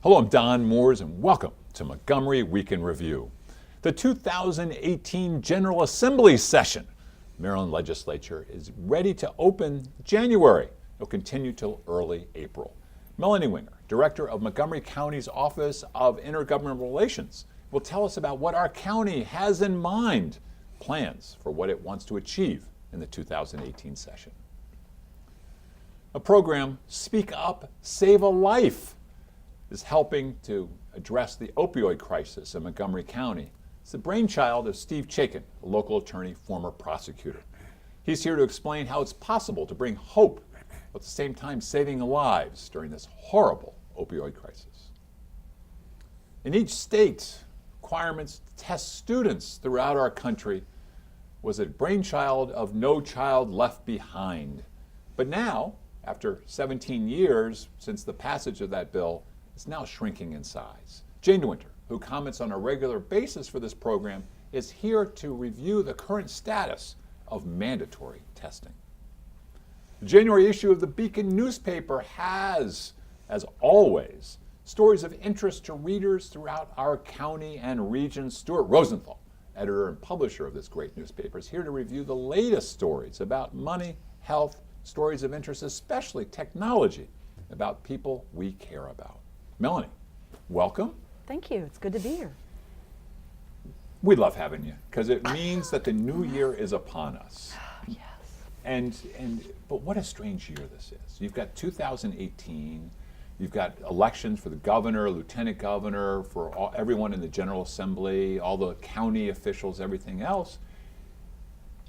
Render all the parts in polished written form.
Hello, I'm Don Moores, and welcome to Montgomery Week in Review. The 2018 General Assembly session, Maryland Legislature, is ready to open January. It'll continue till early April. Melanie Wenger, Director of Montgomery County's Office of Intergovernmental Relations, will tell us about what our county has in mind, plans for what it wants to achieve in the 2018 session. A program, Speak Up, Save a Life, is helping to address the opioid crisis in Montgomery County. It's the brainchild of Steve Chaikin, a local attorney, former prosecutor. He's here to explain how it's possible to bring hope, but at the same time saving lives during this horrible opioid crisis. In each state, requirements to test students throughout our country was a brainchild of No Child Left Behind. But now, after 17 years since the passage of that bill, it's now shrinking in size. Jane DeWinter, who comments on a regular basis for this program, is here to review the current status of mandatory testing. The January issue of the Beacon newspaper has, as always, stories of interest to readers throughout our county and region. Stuart Rosenthal, editor and publisher of this great newspaper, is here to review the latest stories about money, health, stories of interest, especially technology, about people we care about. Melanie, welcome. Thank you. It's good to be here. We love having you because it means that the new year is upon us. Yes. But what a strange year this is. You've got 2018. You've got elections for the governor, lieutenant governor, for everyone in the General Assembly, all the county officials, everything else.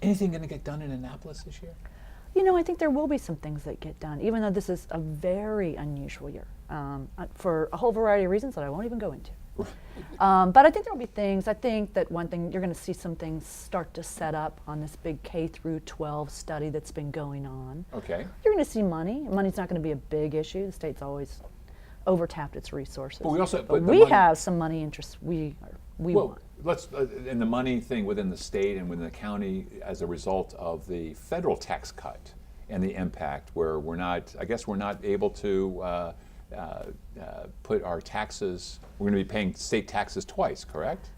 Anything going to get done in Annapolis this year? You know, I think there will be some things that get done, even though this is a very unusual year, for a whole variety of reasons that I won't even go into. But I think there will be things. I think that one thing, you're going to see some things start to set up on this big K through 12 study that's been going on. Okay. You're going to see money. Money's not going to be a big issue. The state's always overtapped its resources. But we also, have some money interests we want. Let's in the money thing within the state and within the county as a result of the federal tax cut and the impact, where we're not able to put our taxes. We're going to be paying state taxes twice, correct?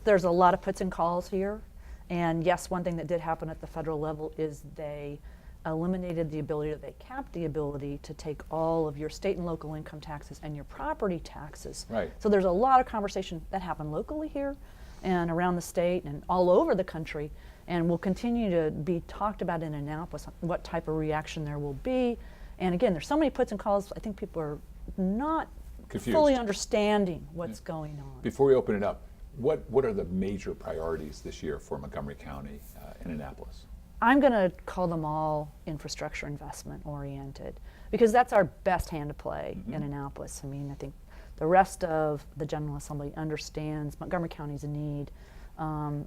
There's a lot of puts and calls here, and yes, one thing that did happen at the federal level is they eliminated the ability, they capped the ability to take all of your state and local income taxes and your property taxes. Right. So there's a lot of conversation that happened locally here and around the state and all over the country, and will continue to be talked about in Annapolis, what type of reaction there will be. And again, there's so many puts and calls, I think people are not confused, fully understanding what's going on. Before we open it up, what are the major priorities this year for Montgomery County and Annapolis? I'm going to call them all infrastructure investment oriented, because that's our best hand to play in Annapolis. I mean, I think the rest of the General Assembly understands Montgomery County's need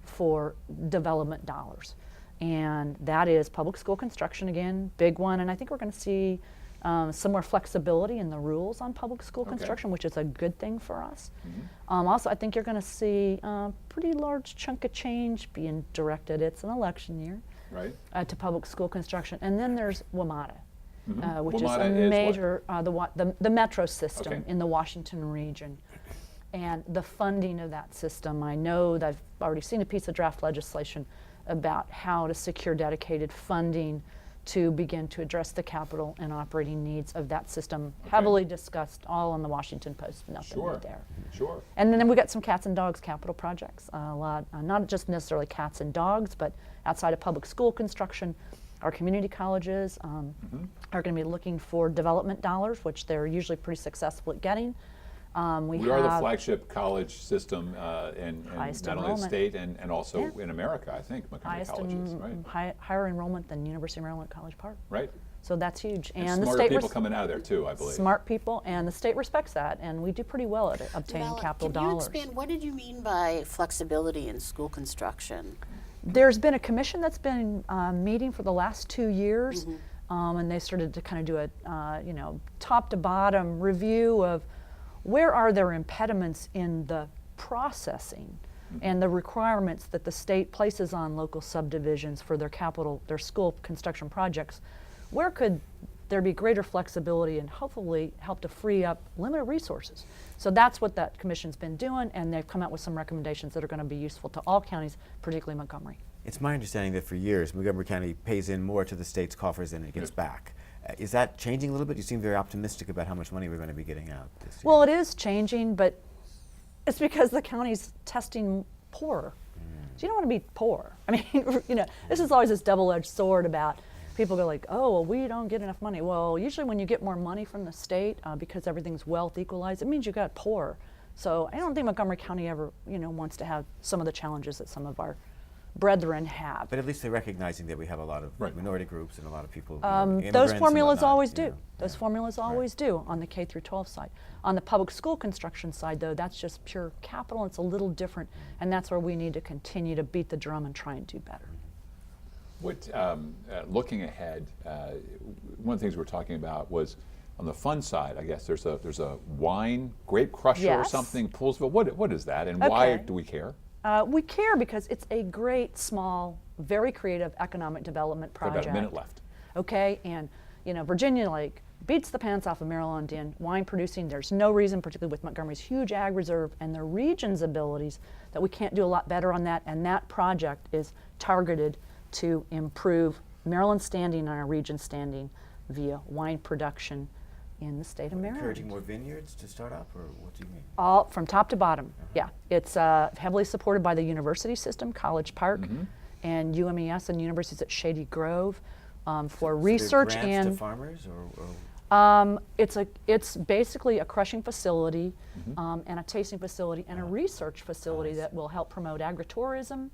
for development dollars. And that is public school construction, again, big one. And I think we're going to see some more flexibility in the rules on public school construction, which is a good thing for us. Also, I think you're going to see a pretty large chunk of change being directed. It's an election year. Right. To public school construction. And then there's WMATA, which WMATA is a major, the metro system in the Washington region. And the funding of that system, I know that I've already seen a piece of draft legislation about how to secure dedicated funding to begin to address the capital and operating needs of that system. Heavily discussed, all on the Washington Post, nothing new there. Sure. And then we got some cats and dogs capital projects, a lot, not just necessarily cats and dogs, but outside of public school construction, our community colleges are going to be looking for development dollars, which they're usually pretty successful at getting. We are the flagship college system in not only the state and also in America, I think, Montgomery colleges, right? Higher enrollment than University of Maryland College Park. Right. So that's huge. And smarter people coming out of there too, I believe. Smart people, and the state respects that, and we do pretty well at obtaining capital dollars. Can you expand, what did you mean by flexibility in school construction? There's been a commission that's been meeting for the last 2 years, and they started to kind of do a top to bottom review of where are there impediments in the processing and the requirements that the state places on local subdivisions for their school construction projects. Where could there'd be greater flexibility and hopefully help to free up limited resources. So that's what that commission's been doing, and they've come out with some recommendations that are going to be useful to all counties, particularly Montgomery. It's my understanding that for years, Montgomery County pays in more to the state's coffers than it gets back. Is that changing a little bit? You seem very optimistic about how much money we're going to be getting out this year. Well, it is changing, but it's because the county's testing poorer. So you don't want to be poor. I mean, this is always this double-edged sword about people go like, oh, well, we don't get enough money. Well, usually when you get more money from the state because everything's wealth equalized, it means you got poor. So I don't think Montgomery County ever, wants to have some of the challenges that some of our brethren have. But at least they're recognizing that we have a lot of minority groups and a lot of people. Those formulas always do. Those formulas always do on the K through 12 side. On the public school construction side, though, that's just pure capital. It's a little different, and that's where we need to continue to beat the drum and try and do better. What, looking ahead, one of the things we're talking about was on the fun side. I guess there's a wine grape crusher or something, Poolsville. What is that, and why do we care? We care because it's a great, small, very creative economic development project. About a minute left. Okay, and Virginia Lake beats the pants off of Maryland in wine producing. There's no reason, particularly with Montgomery's huge ag reserve and the region's abilities, that we can't do a lot better on that. And that project is targeted to improve Maryland's standing and our region's standing via wine production in the state of Maryland. Encouraging more vineyards to start up, or what do you mean? All from top to bottom. Yeah, it's heavily supported by the university system, College Park, and UMES and universities at Shady Grove for research grants and to farmers, or? It's basically a crushing facility and a tasting facility and a research facility that will help promote agritourism,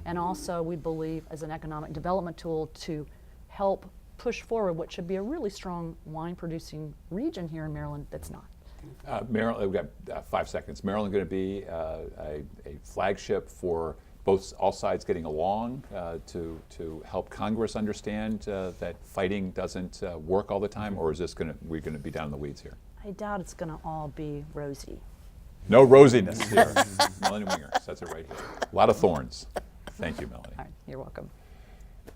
and also we believe as an economic development tool to help push forward what should be a really strong wine producing region here in Maryland that's not. Maryland, we've got 5 seconds. Maryland going to be a flagship for all sides getting along to help Congress understand that fighting doesn't work all the time, or is this we're going to be down in the weeds here? I doubt it's going to all be rosy. No rosiness here. Melanie Wenger says it right here. A lot of thorns. Thank you, Melanie. All right, you're welcome.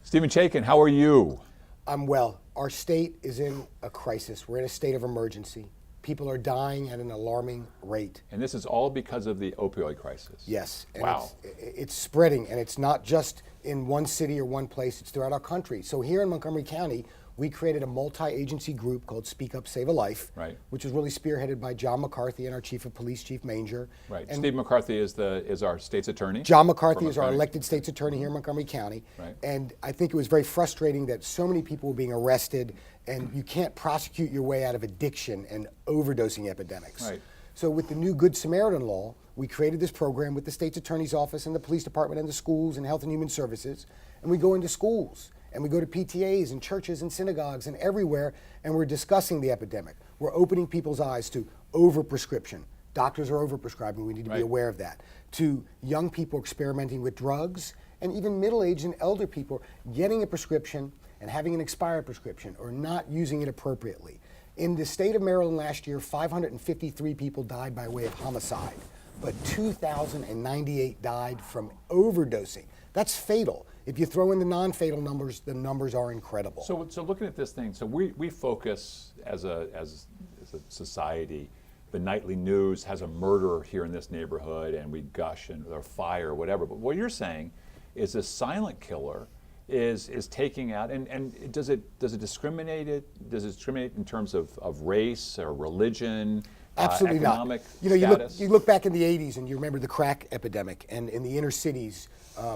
Stephen Chaikin, how are you? I'm well. Our state is in a crisis. We're in a state of emergency. People are dying at an alarming rate. And this is all because of the opioid crisis. Yes. And wow. It's spreading, and it's not just in one city or one place. It's throughout our country. So here in Montgomery County, we created a multi-agency group called Speak Up, Save a Life, which was really spearheaded by John McCarthy and our Chief of Police, Chief Manger. Right. And Steve McCarthy is our state's attorney. John McCarthy is our elected state's attorney here in Montgomery County. Right. And I think it was very frustrating that so many people were being arrested, and you can't prosecute your way out of addiction and overdosing epidemics. Right. So with the new Good Samaritan law, we created this program with the state's attorney's office and the police department and the schools and Health and Human Services, and we go into schools. And we go to PTAs and churches and synagogues and everywhere, and we're discussing the epidemic. We're opening people's eyes to overprescription. Doctors are overprescribing. We need to be aware of that. To young people experimenting with drugs, and even middle-aged and elder people getting a prescription and having an expired prescription or not using it appropriately. In the state of Maryland last year, 553 people died by way of homicide, but 2,098 died from overdosing. That's fatal. If you throw in the non-fatal numbers, the numbers are incredible. So looking at this thing, so we focus as a society. The nightly news has a murder here in this neighborhood, and we gush and or fire or whatever. But what you're saying is this silent killer is taking out, and does it discriminate? Does it discriminate in terms of race or religion? Absolutely economic not. You look back in the 80s and you remember the crack epidemic, and in the inner cities,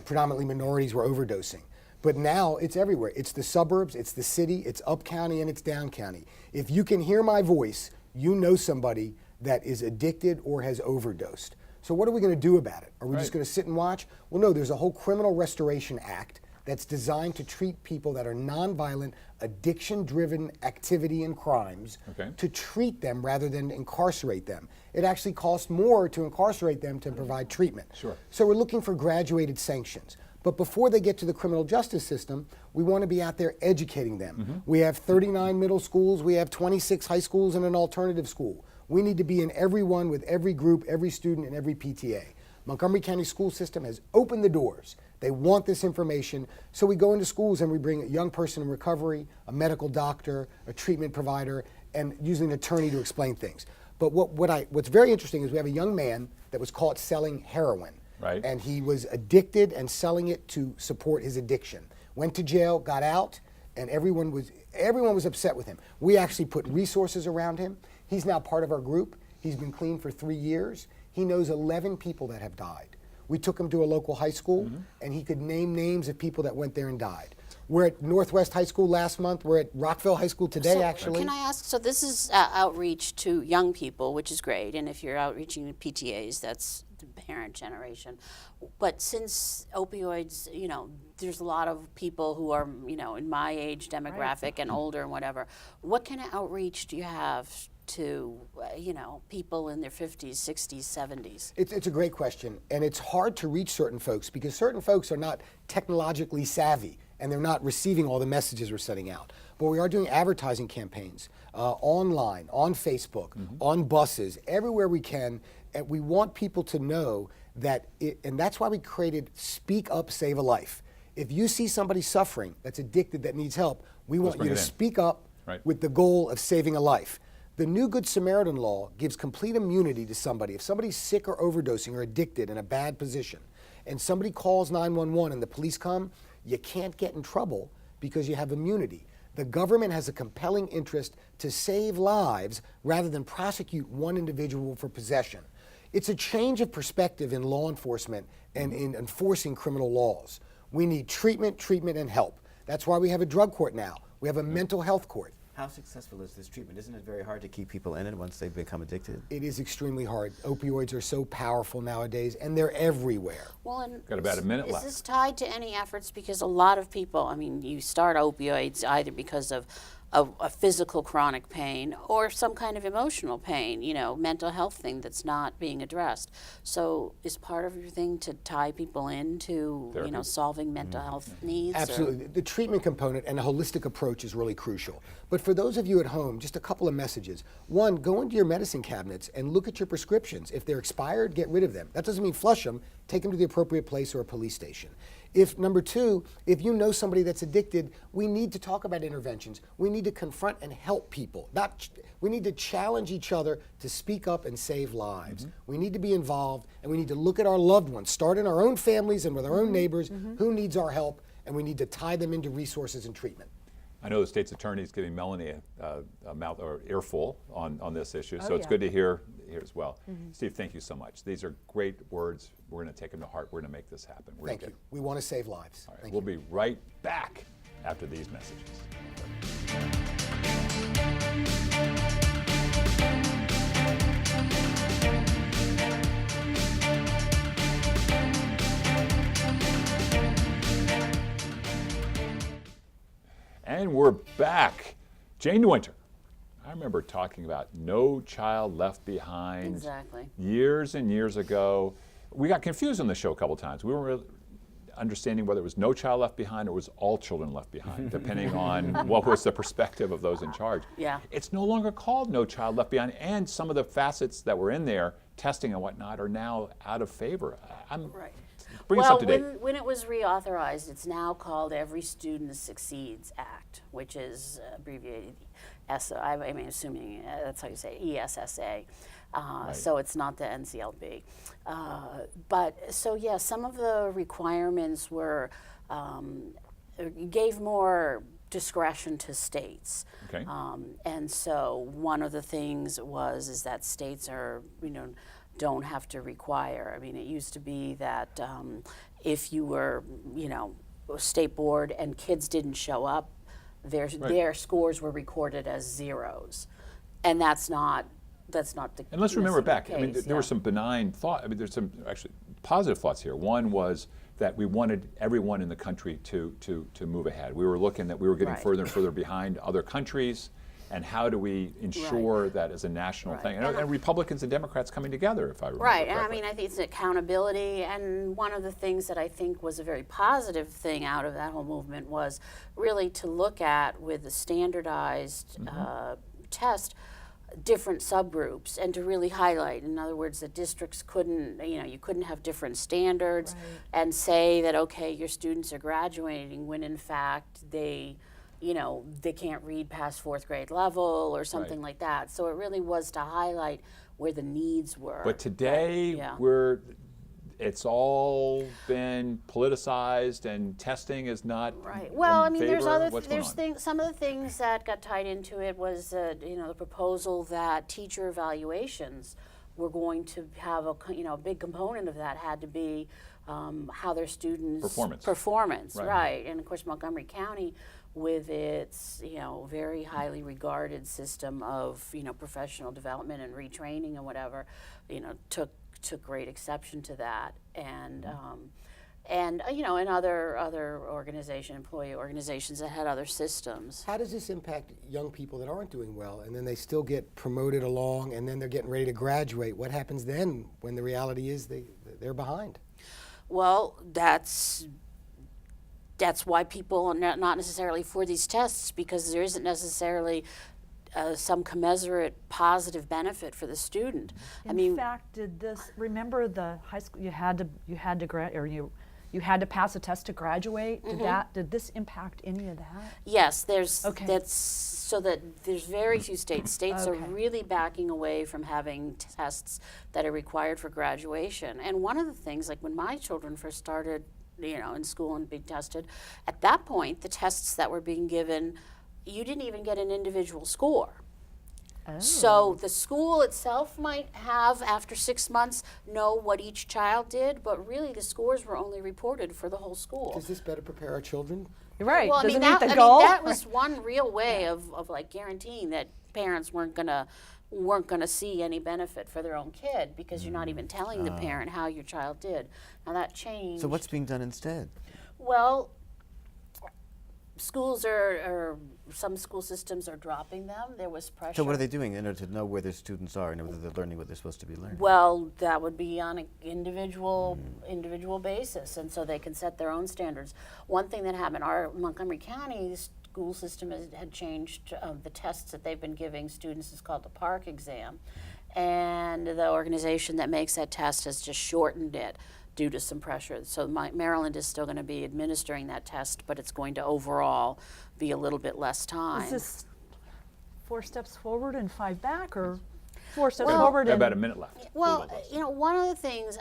predominantly minorities were overdosing. But now it's everywhere. It's the suburbs, it's the city, it's up county, and it's down county. If you can hear my voice, you know somebody that is addicted or has overdosed. So what are we going to do about it? Are we just going to sit and watch? Well, no, there's a whole Criminal Restoration Act that's designed to treat people that are nonviolent, addiction-driven activity and crimes, to treat them rather than incarcerate them. It actually costs more to incarcerate them to provide treatment. Sure. So we're looking for graduated sanctions. But before they get to the criminal justice system, we want to be out there educating them. We have 39 middle schools, we have 26 high schools and an alternative school. We need to be in every one with every group, every student, and every PTA. Montgomery County school system has opened the doors. They want this information. So we go into schools and we bring a young person in recovery, a medical doctor, a treatment provider, and usually an attorney to explain things. But what's very interesting is we have a young man that was caught selling heroin. Right. And he was addicted and selling it to support his addiction. Went to jail, got out, and everyone was upset with him. We actually put resources around him. He's now part of our group. He's been clean for 3 years. He knows 11 people that have died. We took him to a local high school, and he could name names of people that went there and died. We're at Northwest High School last month. We're at Rockville High School today, So actually. Can I ask, so this is outreach to young people, which is great, and if you're outreaching to PTAs, that's the parent generation. But since opioids, there's a lot of people who are, in my age demographic and older and whatever. What kind of outreach do you have to, people in their 50s, 60s, 70s? It's a great question, and it's hard to reach certain folks because certain folks are not technologically savvy and they're not receiving all the messages we're sending out. But we are doing advertising campaigns online, on Facebook, on buses, everywhere we can, and we want people to know that, and that's why we created Speak Up, Save a Life. If you see somebody suffering that's addicted, that needs help, we want you to speak up with the goal of saving a life. The new Good Samaritan law gives complete immunity to somebody. If somebody's sick or overdosing or addicted in a bad position, and somebody calls 911 and the police come, you can't get in trouble because you have immunity. The government has a compelling interest to save lives rather than prosecute one individual for possession. It's a change of perspective in law enforcement and in enforcing criminal laws. We need treatment, and help. That's why we have a drug court now. We have a mental health court. How successful is this treatment? Isn't it very hard to keep people in it once they become addicted? It is extremely hard. Opioids are so powerful nowadays, and they're everywhere. Well, and Got about a minute left. Is this tied to any efforts? Because a lot of people, you start opioids either because of a physical chronic pain or some kind of emotional pain, mental health thing that's not being addressed. So is part of your thing to tie people into, Therapy. Solving mental health needs? Absolutely. The treatment component and a holistic approach is really crucial. But for those of you at home, just a couple of messages. One, go into your medicine cabinets and look at your prescriptions. If they're expired, get rid of them. That doesn't mean flush them. Take them to the appropriate place or a police station. Number two, if you know somebody that's addicted, we need to talk about interventions. We need to confront and help people. We need to challenge each other to speak up and save lives. We need to be involved, and we need to look at our loved ones, start in our own families and with our own neighbors, who needs our help, and we need to tie them into resources and treatment. I know the state's attorney is giving Melanie a mouth or earful on this issue, so Oh, it's yeah. good to hear here as well. Steve, thank you so much. These are great words. We're going to take them to heart. We're going to make this happen. We're Thank gonna you. We want to save lives. All right, Thank we'll you. be right back after these messages. And we're back. Jane Winter. I remember talking about No Child Left Behind Exactly. years and years ago. We got confused on the show a couple times. We weren't really understanding whether it was No Child Left Behind or it was All Children Left Behind, depending on what was the perspective of those in charge. Yeah. It's no longer called No Child Left Behind, and some of the facets that were in there, testing and whatnot, are now out of favor. Right. Bring us up to date. When it was reauthorized, it's now called Every Student Succeeds Act, which is abbreviated I'm assuming that's how you say it, ESSA. So it's not the NCLB. Some of the requirements were gave more discretion to states. Okay. And so one of the things is that states are, don't have to require. It used to be that if you were, state board and kids didn't show up, their scores were recorded as zeros, and that's not the And let's remember back, case, there were some benign thoughts, there's some actually positive thoughts here. One was that we wanted everyone in the country to move ahead. We were looking that we were getting Right. further and further behind other countries, and how do we ensure that as a national Right. thing? And Republicans and Democrats coming together, if I remember Right, correctly. and I think it's accountability, and one of the things that I think was a very positive thing out of that whole movement was really to look at with the standardized test different subgroups and to really highlight. In other words, that districts couldn't, you couldn't have different standards and say that, okay, your students are graduating when in fact they can't read past 4th grade level or something like that. So it really was to highlight where the needs were. But today, it's all been politicized, and testing is not right. Well, I mean, favor. there's things. Some of the things that got tied into it was, the proposal that teacher evaluations were going to have a big component of that had to be how their students' performance, right? And of course, Montgomery County, with its very highly regarded system of professional development and retraining and whatever, took great exception to that, and other employee organizations that had other systems. How does this impact young people that aren't doing well, and then they still get promoted along, and then they're getting ready to graduate? What happens then when the reality is they're behind? Well, that's why people are not necessarily for these tests, because there isn't necessarily some commensurate positive benefit for the student. In fact, did this? Remember the high school? You had to pass a test to graduate. Did this impact any of that? Yes, there's there's very few states. States are really backing away from having tests that are required for graduation. And one of the things, like when my children first started, in school and being tested, at that point, the tests that were being given, you didn't even get an individual score. So the school itself might have, after 6 months, know what each child did, but really the scores were only reported for the whole school. Does this better prepare our children? You're right. Well, Doesn't meet the goal? that was one real way of like guaranteeing that parents weren't gonna see any benefit for their own kid, because you're not even telling the parent how your child did. Now that changed. So what's being done instead? Well, schools some school systems are dropping them. There was pressure. So what are they doing in order to know where their students are and whether they're learning what they're supposed to be learning? Well, that would be on an individual basis, and so they can set their own standards. One thing that happened, our Montgomery County school system had changed the tests that they've been giving students is called the PARCC exam, and the organization that makes that test has just shortened it due to some pressure. So Maryland is still going to be administering that test, but it's going to overall be a little bit less time. Is this 4 steps forward and 5 back, or 4 steps forward and about a minute left? Well, one of the things,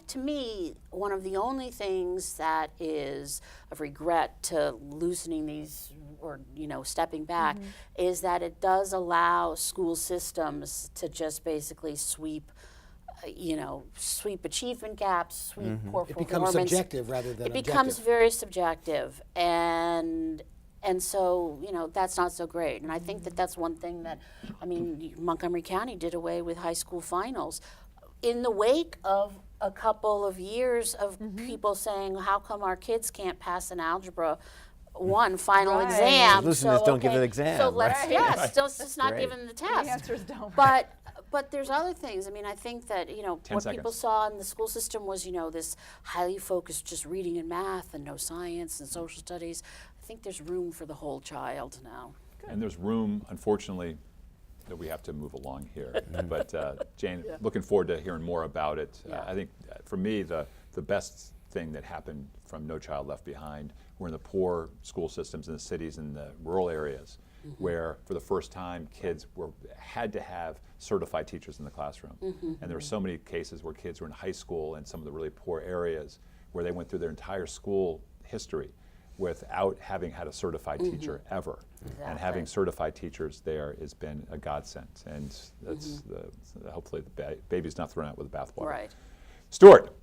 to me, one of the only things that is of regret to loosening these or stepping back is that it does allow school systems to just basically sweep achievement gaps, sweep poor performance. It becomes subjective rather than objective. It becomes very subjective, and so that's not so great. And I think that's one thing that, Montgomery County did away with high school finals in the wake of a couple of years of people saying, how come our kids can't pass an algebra 1 final exam? Loosen don't give an exam. So let's just not give them the test. the answers don't. But there's other things. I think that what people saw in the school system was this highly focused just reading and math and no science and social studies. I think there's room for the whole child now. And there's room, unfortunately, that we have to move along here. But Jane, looking forward to hearing more about it. I think for me, the best thing that happened from No Child Left Behind were in the poor school systems in the cities and the rural areas, where for the first time kids had to have certified teachers in the classroom. And there were so many cases where kids were in high school in some of the really poor areas where they went through their entire school history without having had a certified teacher ever. Exactly. And having certified teachers there has been a godsend. And that's hopefully the baby's not thrown out with the bathwater. Right. Stuart,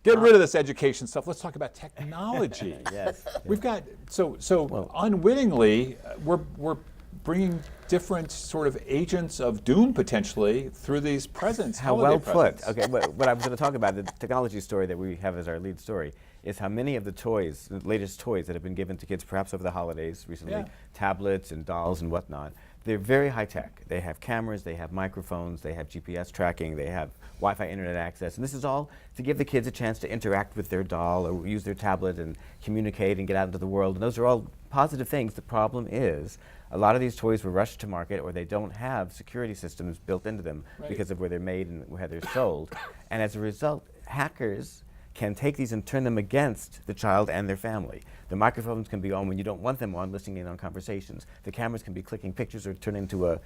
get rid of this education stuff. Let's talk about technology. Yes. We've got, unwittingly, we're bringing different sort of agents of doom potentially through these presents. How well put. presents. Okay, what I was going to talk about, the technology story that we have as our lead story, is how many of the toys, the latest toys that have been given to kids perhaps over the holidays recently, tablets and dolls and whatnot, they're very high tech. They have cameras, they have microphones, they have GPS tracking, they have Wi-Fi internet access, and this is all to give the kids a chance to interact with their doll or use their tablet and communicate and get out into the world, and those are all positive things. The problem is A lot of these toys were rushed to market, or they don't have security systems built into them Right. because of where they're made and where they're sold. And as a result, hackers can take these and turn them against the child and their family. The microphones can be on when you don't want them on, listening in on conversations. The cameras can be clicking pictures or turn into a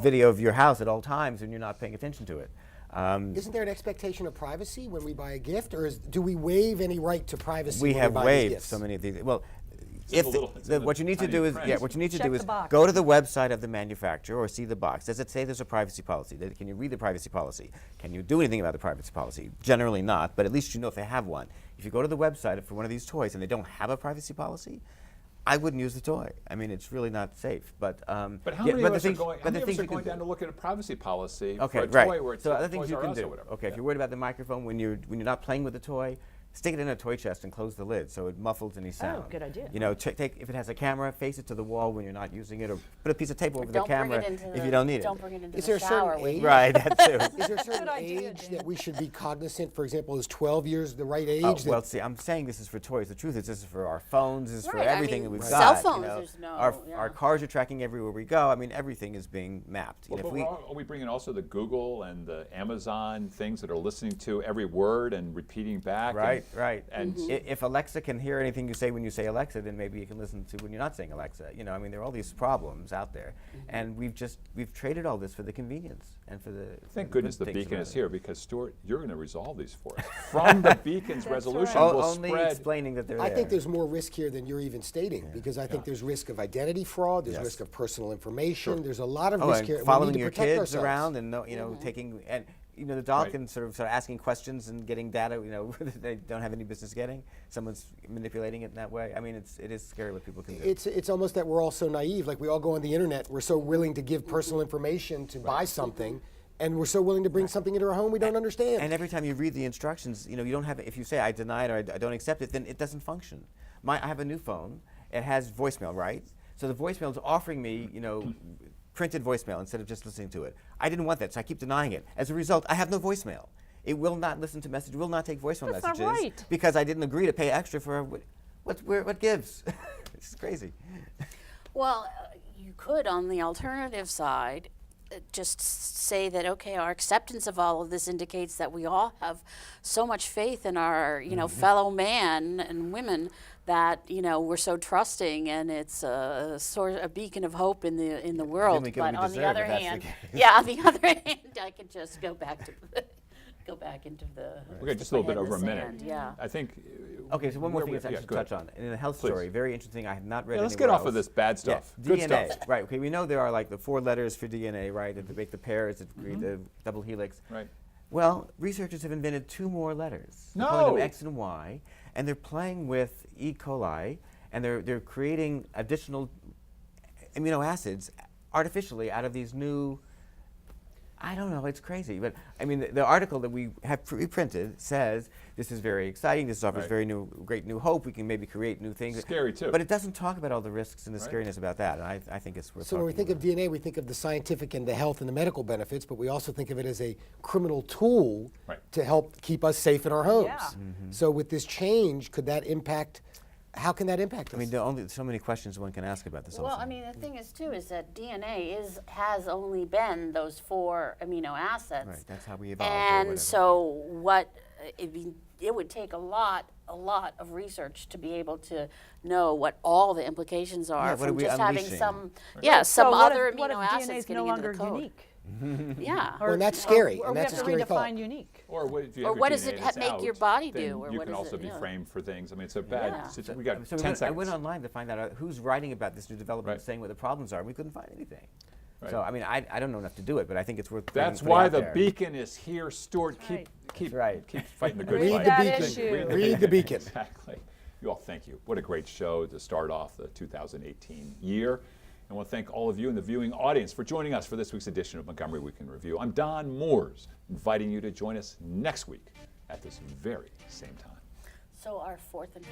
video of your house at all times when you're not paying attention to it. Isn't there an expectation of privacy when we buy a gift, or do we waive any right to privacy? We when have buy these waived gifts? so many of these. Well, in the little- it's in the what you need to tiny do is print. what you need to Check do is the box. go to the website of the manufacturer or see the box. Does it say there's a privacy policy? Can you read the privacy policy? Can you do anything about the privacy policy? Generally not, but at least you know if they have one. If you go to the website for one of these toys and they don't have a privacy policy, I wouldn't use the toy. I mean, it's really not safe. But But how yeah, many but of the us are things- going, but how the many of things us are you can going do- down to look at a privacy policy Okay, for a right. toy where it's So like other things Toys you R can Us or do. whatever. Okay, if Yeah. you're worried about the microphone when you're not playing with the toy, stick it in a toy chest and close the lid so it muffles any sound. good idea. You know, take if it has a camera, face it to the wall when you're not using it, or put a piece of tape over the Don't bring camera it into if the- you don't need Don't it. bring it into Is the there a certain shower with age? you. Right, that too. Is there a certain idea, age Dan. that we should be cognizant? For example, is 12 years the right age? Oh, that- well, see, I'm saying this is for toys. The truth is, this is for our phones. This is for Right, I everything mean, that we've cell got. phones, you know. there's no- Our yeah. cars are tracking everywhere we go. I mean, everything is being mapped. You Well, know, but if we, are we bringing also the Google and the Amazon things that are listening to every word and repeating back? Right, right. And If Alexa can hear anything you say when you say Alexa, then maybe you can listen to when you're not saying Alexa. You know, I mean, there are all these problems out there, and we've traded all this for the convenience and for the. thank good goodness the things Beacon about is it. here, because Stuart, you're going to resolve these for us. From the Beacon's resolution right. will Only spread. explaining that they're I there. think there's more risk here than you're even stating, because I think there's risk of identity fraud, there's Yes. risk of personal information, there's a lot of Oh, risk and here. and we following need to your protect kids ourselves. around and taking and the doll Right. can sort of start asking questions and getting data that they don't have any business getting. Someone's manipulating it in that way. I mean, it is scary what people can do. It's almost that we're all so naive. Like, we all go on the internet, we're so willing to give personal information to buy something, and we're so willing to bring something into our home we don't understand. And every time you read the instructions, you don't have. If you say I deny it or I don't accept it, then it doesn't function. I have a new phone. It has voicemail, right? So the voicemail is offering me, printed voicemail instead of just listening to it. I didn't want that, so I keep denying it. As a result, I have no voicemail. It will not listen to messages. Will not take voicemail That's not messages right. because I didn't agree to pay extra for what gives. It's crazy. Well, you could, on the alternative side, just say that, okay, our acceptance of all of this indicates that we all have so much faith in our, fellow man and women that, we're so trusting, and it's a beacon of hope in the world. we get what But we on the deserve, other if that's the hand, case. yeah, on the other hand, I could just go back into the. Okay, just a my little bit head in over a the minute. sand, Yeah. I think. Okay, so one more where thing we- I should go touch ahead. on. In the health Please. story, very interesting. I have not read Yeah, let's anywhere get off of else. this bad Yeah, stuff. Good DNA, stuff. right? Okay, we know there are like the 4 letters for DNA, right? That make the pairs that create the double helix. Right. Well, researchers have invented 2 more letters. They're calling No! them X and Y, and they're playing with E. coli, and they're creating additional amino acids artificially out of these new. I don't know, it's crazy. But I mean, the article that we have reprinted says this is very exciting, this offers Right. great new hope, we can maybe create new things. Scary, too. But it doesn't talk about all the risks and the Right. scariness about that, and I think it's worth So when we talking think of about. DNA, we think of the scientific and the health and the medical benefits, but we also think of it as a criminal tool Right. to help keep us safe in our homes. Yeah. So with this change, could that impact? How can that impact us? I mean, there are only so many questions one can ask about this Well, also. I mean, the thing is too is that DNA has only been those 4 amino acids. Right, that's how we evolved or And whatever. so it would take a lot of research to be able to know what all the implications are Yeah, what are from we just having unleashing? some So some what other if, what amino if acids DNA is getting no into longer the code. unique? Yeah. Well, and that's scary, Or and we that's have a to scary redefine thought. unique. Or what, if you Or have your what does DNA it that's make out, your body then do, or you what can is also it, be yeah. framed for things. I mean, it's a bad. Yeah. situ- We got So 10 I seconds. went online to find out who's writing about this new development, Right. saying what the problems are. We couldn't find anything. Right. So I mean, I don't know enough to do it, but I think it's worth. That's putting why out the there. Beacon is here, Stuart. right. Keep right. keep fighting the good Read fight. that Beacon. issue. Read the Beacon. Exactly. You all, thank you. What a great show to start off the 2018 year. And I want to thank all of you in the viewing audience for joining us for this week's edition of Montgomery Week in Review. I'm Don Moores, inviting you to join us next week at this very same time. So our 4th and